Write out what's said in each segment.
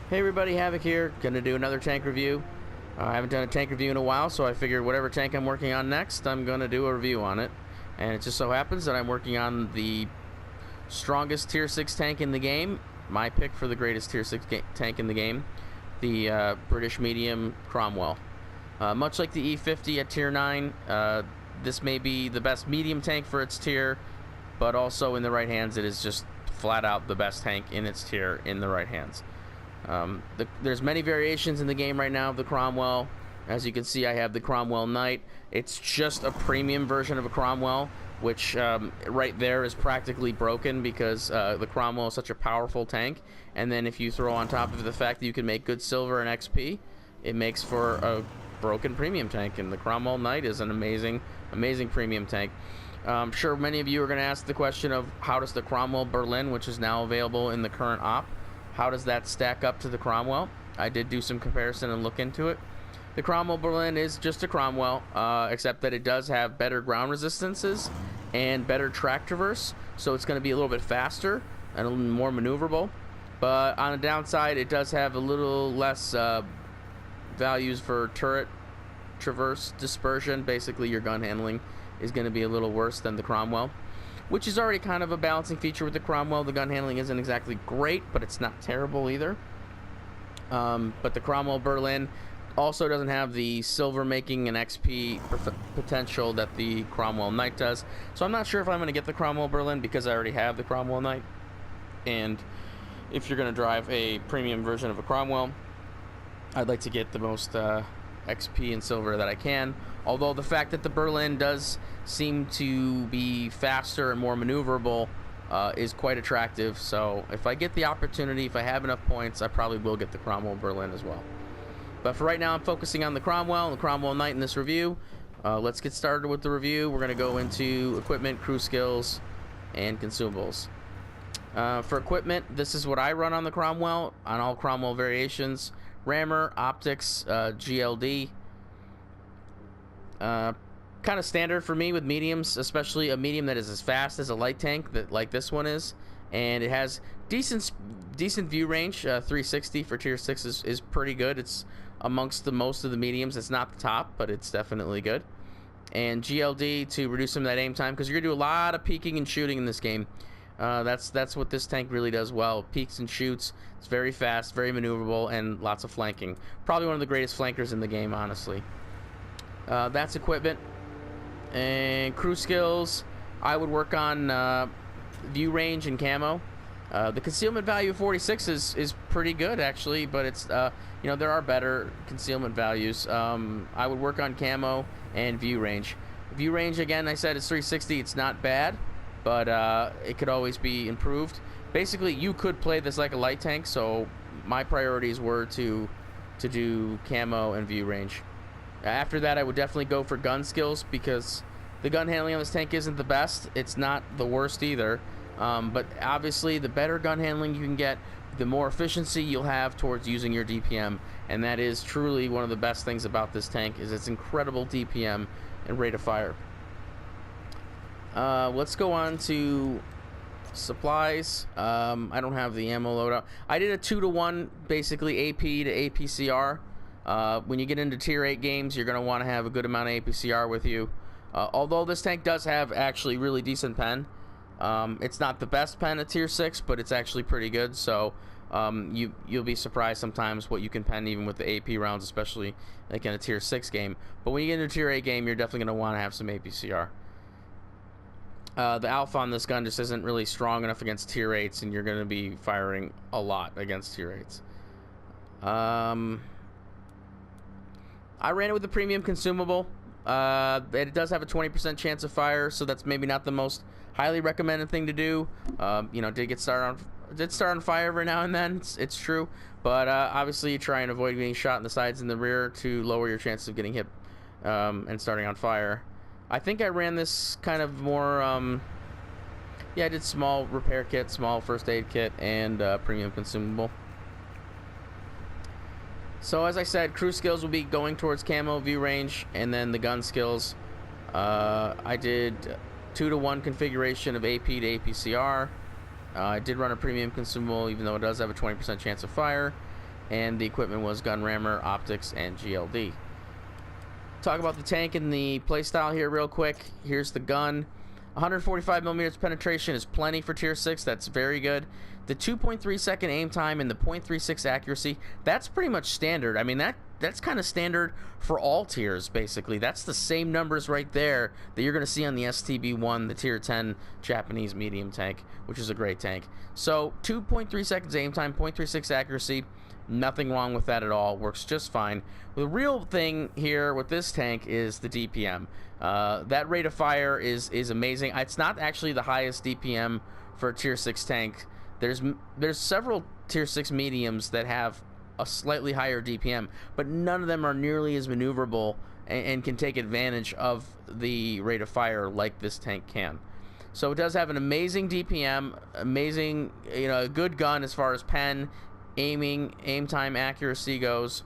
Hey everybody, Havoc here. Gonna do another tank review. I haven't done a tank review in a while, so I figured whatever tank I'm working on next, I'm gonna do a review on it. And it just so happens that I'm working on the strongest tier 6 tank in the game. My pick for the greatest tier 6 tank in the game, the British medium Cromwell. Much like the E50 at tier 9, this may be the best medium tank for its tier, but also in the right hands it is just flat out the best tank in its tier in the right hands. There's many variations in the game right now of the Cromwell. As you can see, I have the Cromwell Knight. It's just a premium version of a Cromwell, which right there is practically broken because the Cromwell is such a powerful tank. And then if you throw on top of the fact that you can make good silver and XP, it makes for a broken premium tank. And the Cromwell Knight is an amazing, amazing premium tank. I'm sure many of you are going to ask the question of how does the Cromwell Berlin, which is now available in the current op, how does that stack up to the Cromwell? I did do some comparison and look into it. The Cromwell Berlin is just a Cromwell, except that it does have better ground resistances and better track traverse, so it's going to be a little bit faster and a little more maneuverable. But on the downside, it does have a little less values for turret traverse dispersion. Basically, your gun handling is going to be a little worse than the Cromwell, which is already kind of a balancing feature with the Cromwell. The gun handling isn't exactly great, but it's not terrible either. But the Cromwell Berlin also doesn't have the silver making and XP potential that the Cromwell Knight does. So I'm not sure if I'm going to get the Cromwell Berlin because I already have the Cromwell Knight. And if you're going to drive a premium version of a Cromwell, I'd like to get the most XP and silver that I can. Although the fact that the Berlin does seem to be faster and more maneuverable is quite attractive. So if I get the opportunity, if I have enough points, I probably will get the Cromwell Berlin as well. But for right now, I'm focusing on the Cromwell and the Cromwell Knight in this review. Let's get started with the review. We're going to go into equipment, crew skills, and consumables. For equipment, this is what I run on the Cromwell, on all Cromwell variations. Rammer, optics, GLD. Kind of standard for me with mediums, especially a medium that is as fast as a light tank that like this one is, and it has decent view range. 360 for tier 6 is pretty good. It's amongst the most of the mediums. It's not the top, but it's definitely good. And GLD to reduce some of that aim time, because you're gonna do a lot of peeking and shooting in this game. That's what this tank really does well. Peeks and shoots. It's very fast, very maneuverable, and lots of flanking. Probably one of the greatest flankers in the game, honestly. That's equipment. And crew skills, I would work on view range and camo. The concealment value of 46 is pretty good actually, but it's you know, there are better concealment values. I would work on camo and view range. View range, again, I said it's 360. It's not bad, but it could always be improved. Basically, you could play this like a light tank, so my priorities were to do camo and view range. After that, I would definitely go for gun skills, because the gun handling on this tank isn't the best. It's not the worst either, but obviously the better gun handling you can get, the more efficiency you'll have towards using your DPM, and that is truly one of the best things about this tank, is its incredible DPM and rate of fire. Let's go on to supplies. I don't have the ammo loadout. I did a 2-to-1 basically AP to APCR. When you get into tier 8 games, you're going to want to have a good amount of APCR with you. Although this tank does have actually really decent pen. It's not the best pen at tier 6, but it's actually pretty good. So you'll be surprised sometimes what you can pen even with the AP rounds, especially like in a tier 6 game. But when you get into a tier 8 game, you're definitely going to want to have some APCR. The alpha on this gun just isn't really strong enough against tier 8s, and you're going to be firing a lot against tier 8s. I ran it with the premium consumable. It does have a 20% chance of fire, so that's maybe not the most highly recommended thing to do. You know, did start on fire every now and then. It's true, but obviously you try and avoid getting shot in the sides and the rear to lower your chances of getting hit and starting on fire. I think I ran this kind of more. Yeah, I did small repair kit, small first aid kit, and premium consumable. So as I said, crew skills will be going towards camo, view range, and then the gun skills. I did 2-to-1 configuration of AP to APCR. I did run a premium consumable, even though it does have a 20% chance of fire. and the equipment was gun rammer, optics, and GLD. Talk about the tank and the playstyle here real quick. Here's the gun. 145 millimeters penetration is plenty for tier 6. That's very good. The 2.3 second aim time and the 0.36 accuracy, that's pretty much standard. I mean, that's kind of standard for all tiers, basically. That's the same numbers right there that you're going to see on the STB-1, the tier 10 Japanese medium tank, which is a great tank. So 2.3 seconds aim time, 0.36 accuracy, nothing wrong with that at all. Works just fine. The real thing here with this tank is the DPM. That rate of fire is amazing. It's not actually the highest DPM for a tier 6 tank. There's several tier 6 mediums that have a slightly higher DPM, but none of them are nearly as maneuverable and can take advantage of the rate of fire like this tank can. So it does have an amazing DPM, amazing, a good gun as far as pen, aiming, aim time, accuracy goes.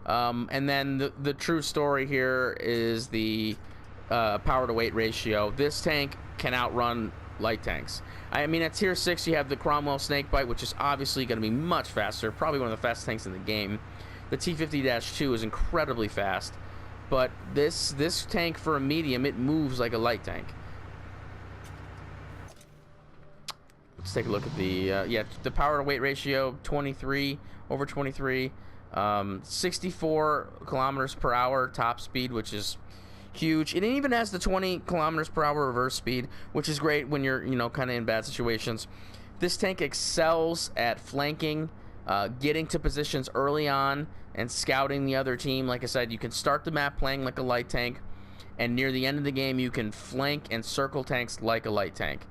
And then the true story here is the power to weight ratio. This tank can outrun light tanks. I mean, at tier 6 you have the Cromwell Snakebite, which is obviously going to be much faster, probably one of the fastest tanks in the game. The T50-2 is incredibly fast, but this tank for a medium, it moves like a light tank. Let's take a look at the the power to weight ratio, 23/23, 64 kilometers per hour top speed, which is huge. It even has the 20 kilometers per hour reverse speed, which is great when you're kind of in bad situations. This tank excels at flanking, getting to positions early on, and scouting the other team. Like I said, you can start the map playing like a light tank, and near the end of the game you can flank and circle tanks like a light tank.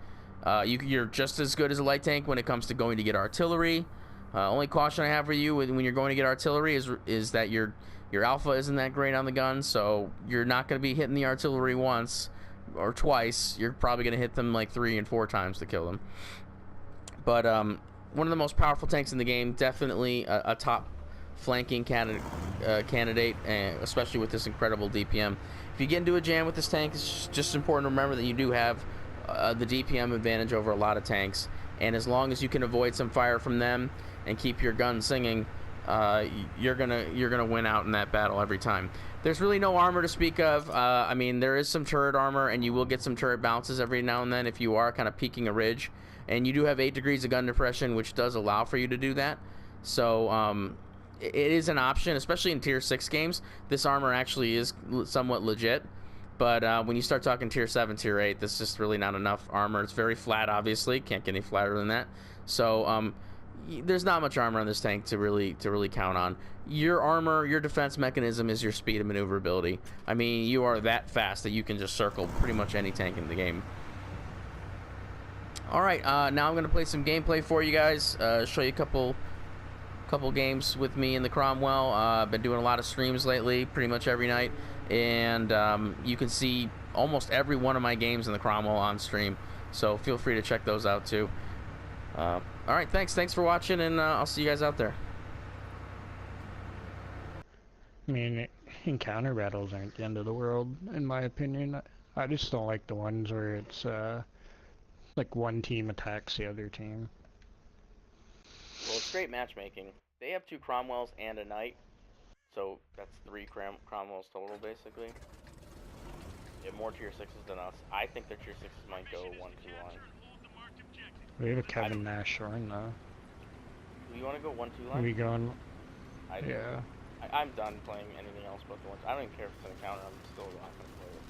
You're just as good as a light tank when it comes to going to get artillery. Only caution I have for you when you're going to get artillery is that your alpha isn't that great on the gun, so you're not going to be hitting the artillery once or twice. You're probably going to hit them like 3 and 4 times to kill them. But one of the most powerful tanks in the game, definitely a top flanking candidate, especially with this incredible DPM. If you get into a jam with this tank, it's just important to remember that you do have the DPM advantage over a lot of tanks, and as long as you can avoid some fire from them and keep your gun singing, you're gonna win out in that battle every time. There's really no armor to speak of. I mean, there is some turret armor, and you will get some turret bounces every now and then if you are kind of peeking a ridge, and you do have 8 degrees of gun depression, which does allow for you to do that. So it is an option, especially in tier 6 games. This armor actually is somewhat legit. But when you start talking tier 7, tier 8, there's just really not enough armor. It's very flat, obviously. Can't get any flatter than that. So there's not much armor on this tank to really count on. Your armor, your defense mechanism is your speed and maneuverability. I mean, you are that fast that you can just circle pretty much any tank in the game. All right, now I'm going to play some gameplay for you guys. Show you a couple games with me in the Cromwell. I've been doing a lot of streams lately, pretty much every night. And you can see almost every one of my games in the Cromwell on stream, so feel free to check those out too. Alright, thanks for watching, and I'll see you guys out there. I mean, encounter battles aren't the end of the world, in my opinion. I just don't like the ones where it's like one team attacks the other team. Well, it's great matchmaking. They have 2 Cromwells and a knight. So that's 3 Cromwells total, basically. They have more tier 6s than us. I think their tier 6s might go 1-2 line. We have a Kevin Nash Shorn, though. Do you want to go 1-2 line? Are we going? I do. Yeah. I'm done playing anything else but the ones. I don't even care if it's an encounter. I'm still not going to play it.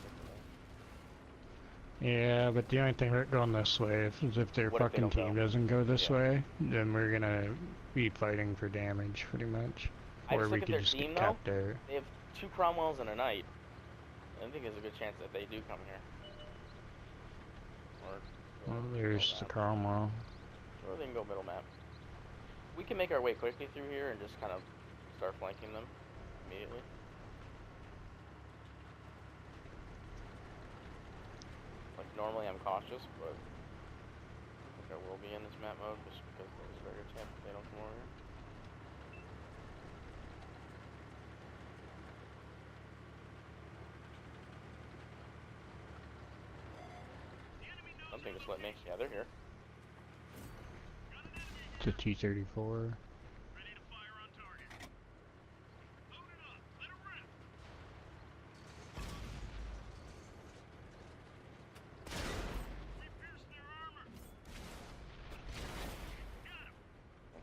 Yeah, but the only thing going this way is if their fucking team doesn't go this way, then we're gonna be fighting for damage, pretty much. Or we could just get capped there. They have 2 Cromwells and a knight. I think there's a good chance that they do come here. Well, there's the Cromwell. Or they can go middle map. We can make our way quickly through here and just kind of start flanking them immediately. Like, normally I'm cautious, but I think I will be in this map mode just because there's a very good chance that they don't come over here. Something just let me. Yeah, they're here. It's a T-34.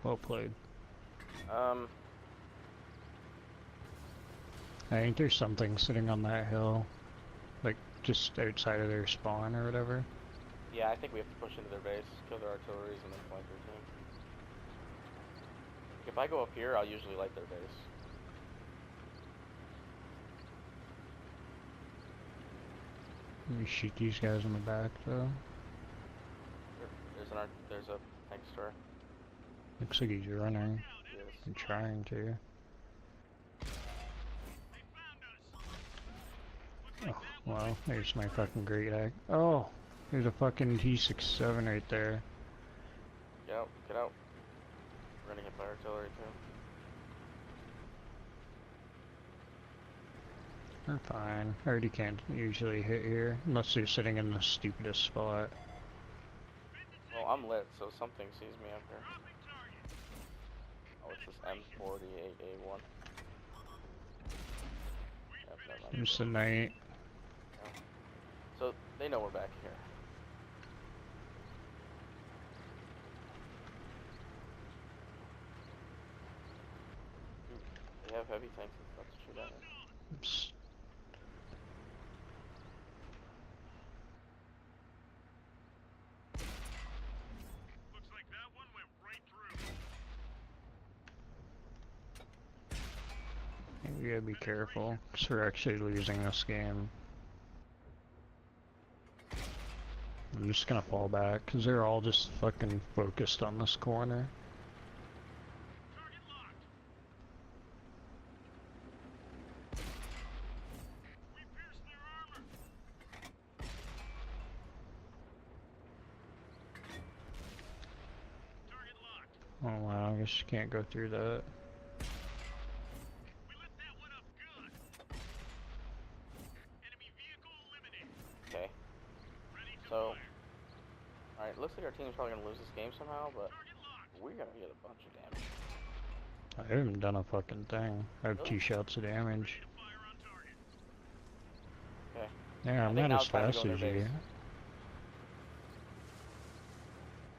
Well played. Um, I think there's something sitting on that hill, like just outside of their spawn or whatever. yeah, I think we have to push into their base, kill their artilleries, and then flank their team. If I go up here, I'll usually light their base. Let me shoot these guys in the back though. There's a tank store. Looks like he's running. Yes. I'm trying to. Oh, well, there's my fucking great act. Oh, there's a fucking T-67 right there. Get out, get out. We're gonna get by artillery too. They're fine. I already can't usually hit here, unless they're sitting in the stupidest spot. Well, I'm lit, so something sees me up here. Oh, it's this M48A1. Yep, never mind. It's the night. Yeah. So, they know we're back here. They have heavy tanks and stuff to shoot at me. Oops. Looks like that one went right through. We gotta be careful, because we're actually losing this game. I'm just gonna fall back, because they're all just fucking focused on this corner. Target locked. We pierced their armor. Target locked. Oh wow, I guess you can't go through that. We lit that one up good. Enemy vehicle eliminated. Okay. Ready to So, fire. alright, looks like our team's probably gonna lose this game somehow, but Target locked. we're gonna get a bunch of damage. I haven't done a fucking thing. I have Really? 2 shots of damage. Ready to fire on target. Okay. Yeah, I'm think not now as it's time to fast go in as their you. base.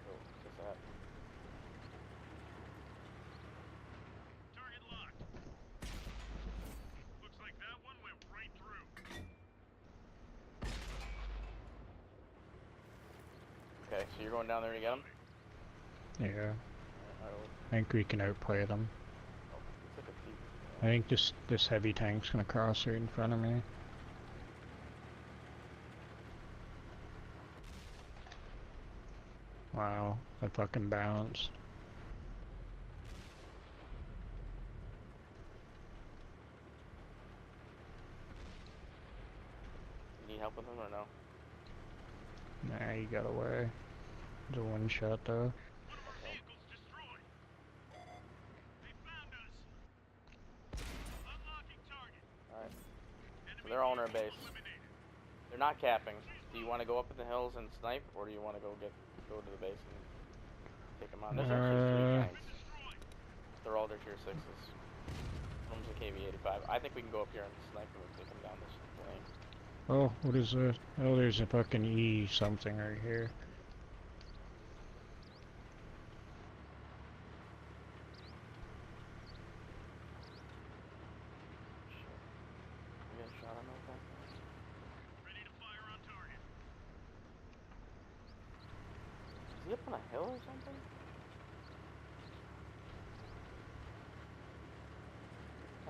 Oh, what's that? Target locked. Looks like that one went right through. Okay, so you're going down there to get them? Yeah, I think we can outplay them. It's like a peak. I think this heavy tank's gonna cross right in front of me. Wow, I fucking bounced. You need help with them or no? Nah, you got away. It's a one shot though. One of our vehicles destroyed. They found us. Unlocking target. Alright. Enemy So they're all in our vehicle base. eliminated. They're not capping. Do you want to go up in the hills and snipe, or do you want to go to the base and take them on? There's actually 3 tanks. They're all their tier 6s. One's a KV-85. I think we can go up here and snipe them and take them down this lane. Oh, what is this? Oh, there's a fucking E something right here. We got a shot on that thing? Ready to fire on target. Is he up on a hill or something?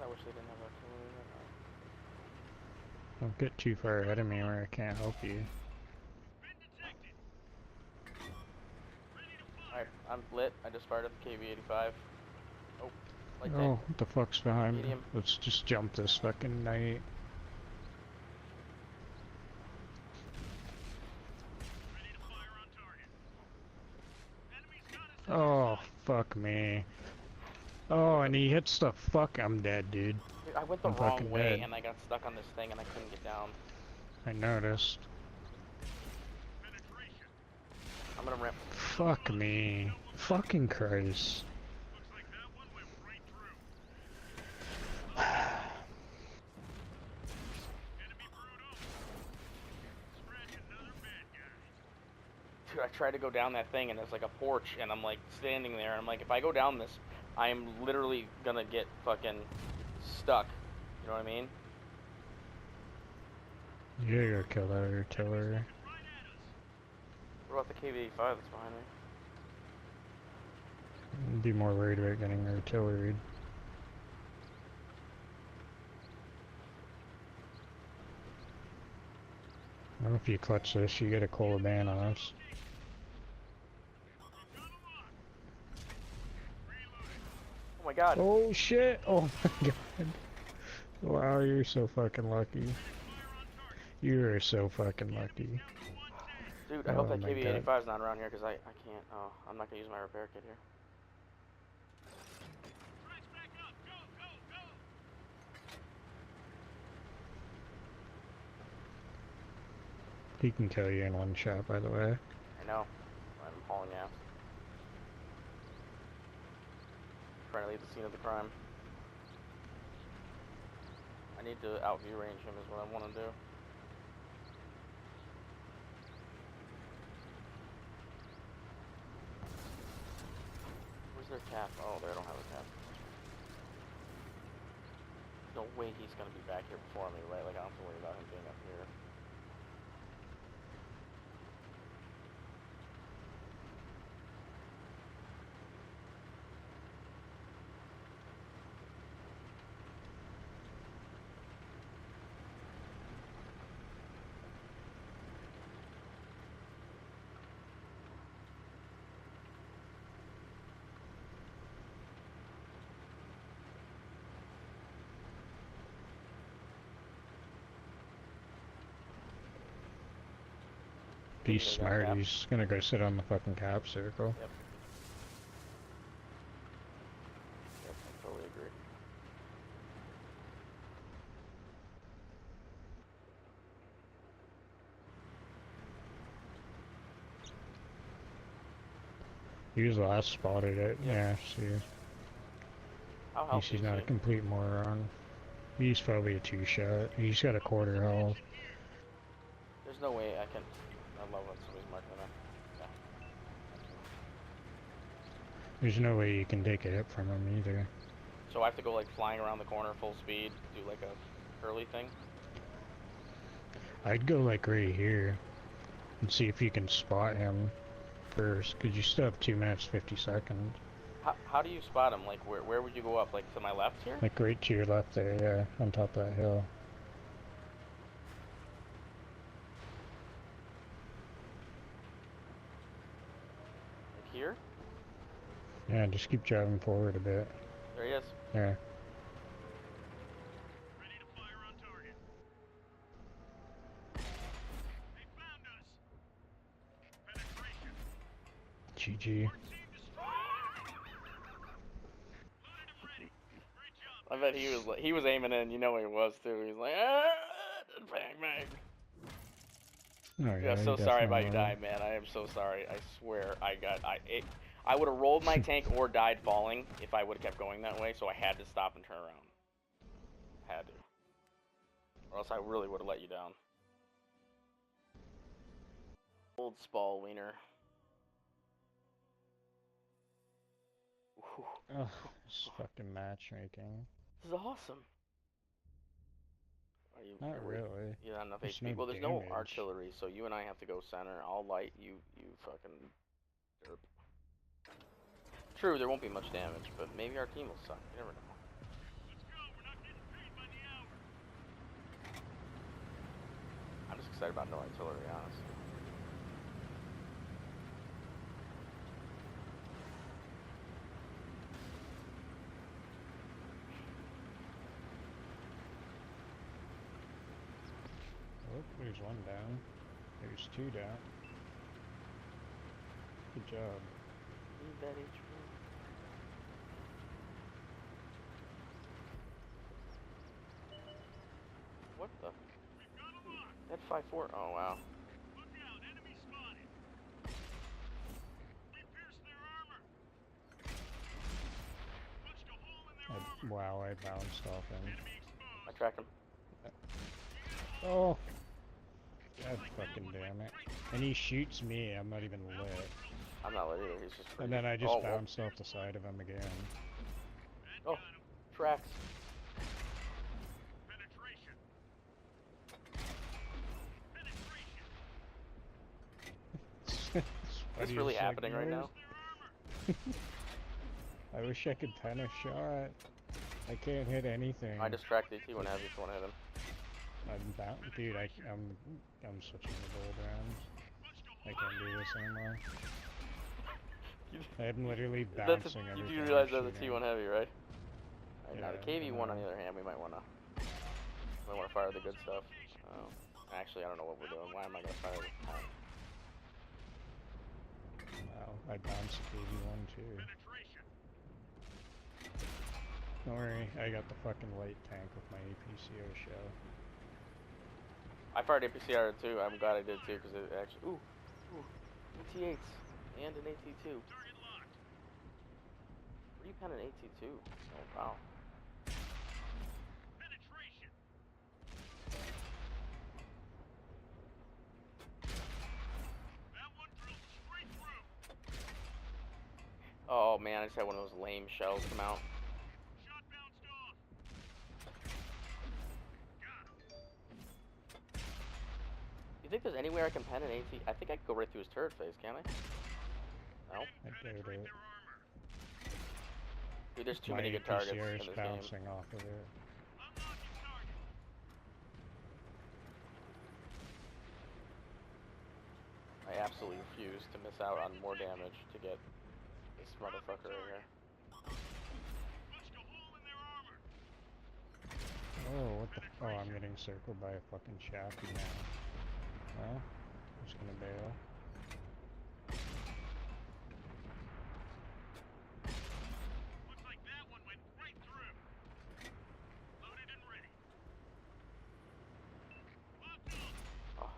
I wish they didn't have artillery right now. Don't get too far ahead of me where I can't help you. Been detected. Ready to fire. Alright, I'm lit. I just fired at the KV-85. Oh, light Oh, tank. what the fuck's behind me? Medium. Let's just jump this fucking night. Ready to fire on target. Enemy's got us. Oh, fuck me. Oh, and he hits the fuck. I'm dead, dude. Dude, I went the I'm wrong fucking way dead. and I got stuck on this thing and I couldn't get down. I noticed. Penetration. I'm gonna ramp. Fuck me. Fucking Christ. Looks like that one went right through. Enemy brutal. Scratch another bad guy. Dude, I tried to go down that thing, and there's like a porch, and I'm like standing there, and I'm like, if I go down this, I am literally gonna get fucking stuck. You know what I mean? You're your killer artillery. What about the KV-85 that's behind me? I'd be more worried about getting artillery. Well, if you clutch this, you get a cola ban on us. Oh my god. Oh shit! Oh my god. Wow, you're so fucking lucky. You are so fucking lucky. Dude, I hope that my KV-85 is not around here, because I can't. Oh, I'm not gonna use my repair kit here. He can kill you in one shot, by the way. I know. I'm hauling ass. Trying to leave the scene of the crime. I need to out-view range him is what I want to do. Where's their cap? Oh, they don't have a cap. No way he's gonna be back here before me, right? Like, I don't have to worry about him being up here. He's smart, he's gonna go sit on the fucking cap circle. Yep. Yep, I totally agree. He was the last spotted it. Yep. Yeah, see. How healthy He's is not he? a complete moron. He's probably a 2-shot. He's got a quarter health. There's no way I can... I love when somebody's marking them. Yeah. There's no way you can take a hit from him either. So I have to go like flying around the corner full speed, do like a curly thing? I'd go like right here and see if you can spot him first, because you still have 2 minutes 50 seconds. How do you spot him? Like where would you go up? Like to my left here? Like right to your left there, yeah, on top of that hill. Like here? Yeah, just keep driving forward a bit. There he is. There. Ready to fire on target. They found us. Penetration. GG. Our team destroyed. Loaded and ready. Great job. I bet he was aiming in. You know he was too. He's like, bang bang. Oh, Yeah, yeah, so he sorry about definitely you will. dying, man. I am so sorry. I swear, I would have rolled my tank or died falling if I would have kept going that way. So I had to stop and turn around. Had to, or else I really would have let you down. Old Spall wiener. Whew. Oh, this fucking matchmaking. This is awesome. Are you Not really. You not enough There's HP? no Well, there's no damage. artillery, so you and I have to go center. I'll light you. You fucking derp. True, there won't be much damage, but maybe our team will suck. You never know. Let's go. We're not getting paid by the hour. I'm just excited about no artillery, honestly. Oh, there's one down. There's 2 down. Good job. Need that HP. What the? We've got a lock. That 5-4. Oh wow. Look out. Enemy spotted. We pierced their armor. Punched a hole in their armor. Wow, I bounced off him. Enemy exposed. I tracked him. Oh! God fucking damn it. And he shoots me, I'm not even lit. I'm not lit either. He's just. And then I just well. bounced off the side of him again. Oh, tracks. Penetration. What's really happening right now? I wish I could pen a shot. I can't hit anything. I distracted T1 Heavy if you want to hit him. I'm bound, dude. I'm switching the gold rounds. I can't do this anymore. I'm literally bouncing every You time do realize I'm that's a shooting. T1 Heavy, right? Right, now the Yeah, KV1 on the other hand, we might want to fire the good stuff. Oh, actually, I don't know what we're doing. Why am I gonna fire this time? Wow, I bounced the KV1 too. Penetration. Don't worry, I got the fucking light tank with my APCR shell. I fired APCR too. I'm glad I did too because it actually. Ooh, AT8s and an AT2. Target locked. Where do you pen an AT2? Oh wow. Penetration. That one drilled straight through. Oh man, I just had one of those lame shells come out. Shot bounced off. Got him. You think there's anywhere I can pen an AT? I think I could go right through his turret face, can't I? No. I doubt Penetrate it. their armor. Dude, there's too My many good targets APCR in is this game. bouncing off of it. Unlocking target. I absolutely refuse to miss out on more damage to get this motherfucker right here. Punched a hole in their armor. Oh, what the? Oh, I'm getting circled by a fucking shaft now. Well, I'm just gonna bail. Looks like that one went right through. Loaded and ready. Locked on. Oh,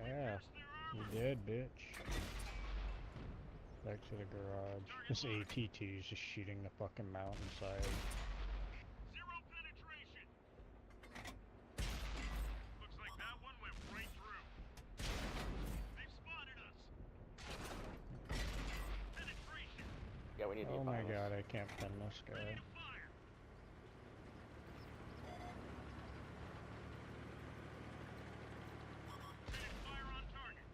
Yeah, you did, bitch. Back to the garage. This AT2 is just shooting the fucking mountainside. Zero penetration. Looks like that one went right through. They've spotted us. Penetration. yeah, we need to Oh get my behind this. god, I can't pin this guy. Ready to fire. Setting fire on target.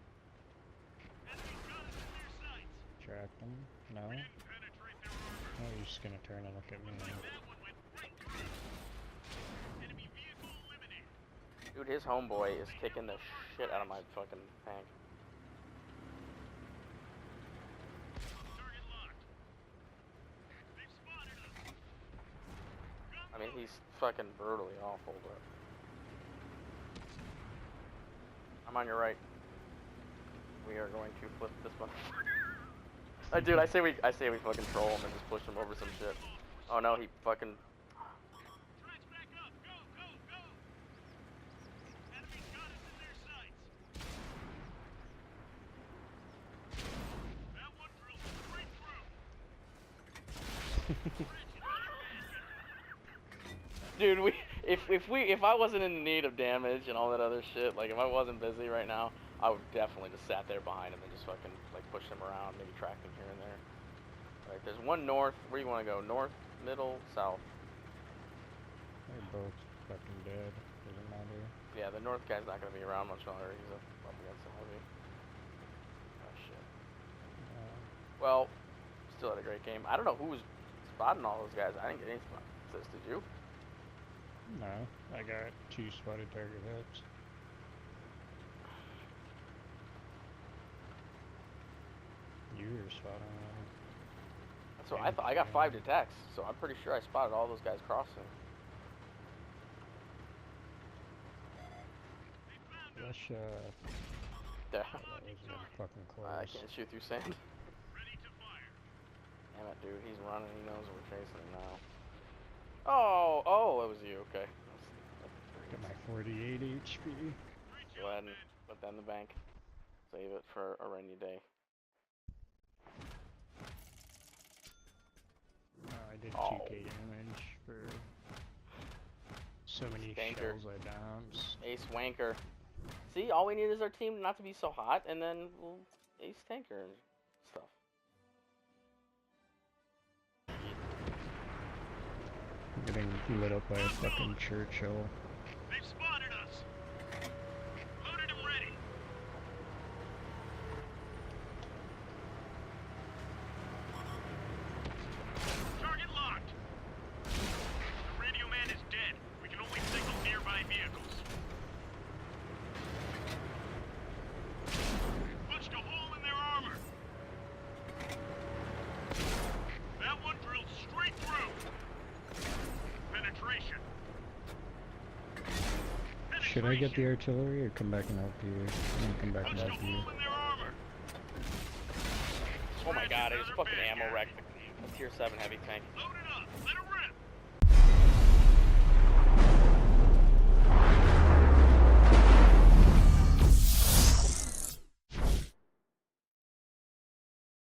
Enemy guns in their sights. Track him? No? We didn't penetrate their armor. Oh, he's just gonna turn and look at me. Looks like that one went right through. Enemy vehicle eliminated. Dude, his homeboy is kicking the shit out of my fucking tank. Target locked. They've spotted us. I mean, he's fucking brutally awful, but... I'm on your right. We are going to flip this motherfucker. Dude, I say we fucking troll him and just push him over some shit. Oh no, he fucking... Tracks back up. Go, go, go. Enemy's got us in their sights. That one drilled straight through. Dude, if I wasn't in need of damage and all that other shit, like if I wasn't busy right now, I would definitely just sat there behind him and just fucking like push him around, maybe track him here and there. Alright, there's one north. Where do you want to go? North, middle, south? They're both fucking dead. Doesn't matter. Yeah, the north guy's not gonna be around much longer. He's up against some heavy. Oh shit. Well, still had a great game. I don't know who was spotting all those guys. I didn't get any spot assists. Did you? No, I got 2 spotted target hits. You were spotting them. That's what I thought. I got 5 detects, so I'm pretty sure I spotted all those guys crossing. Russia. Yeah. Oh, that was really fucking close. I can't shoot through sand. Ready to fire. Damn it, dude. He's running. He knows we're chasing him now. Oh, it was you. Okay. Got my 48 HP. Go ahead and put that in the bank. Save it for a rainy day. I did Oh. 2k damage for So many Spanker. shells I bounce. Ace wanker. See, all we need is our team not to be so hot, and then we'll ace tanker and stuff. I'm getting lit up by a fucking Churchill. They've spotted us. Loaded and ready. Target locked. The radio man is dead. We can only signal nearby vehicles. Punched a hole in their armor. That one drilled straight through. Penetration. Should I get the artillery or come back and help you? I'm gonna come back and Punched a help you. hole in their armor. Oh my god, I just fucking ammo wrecked the tier 7 heavy tank. Load it up. Let it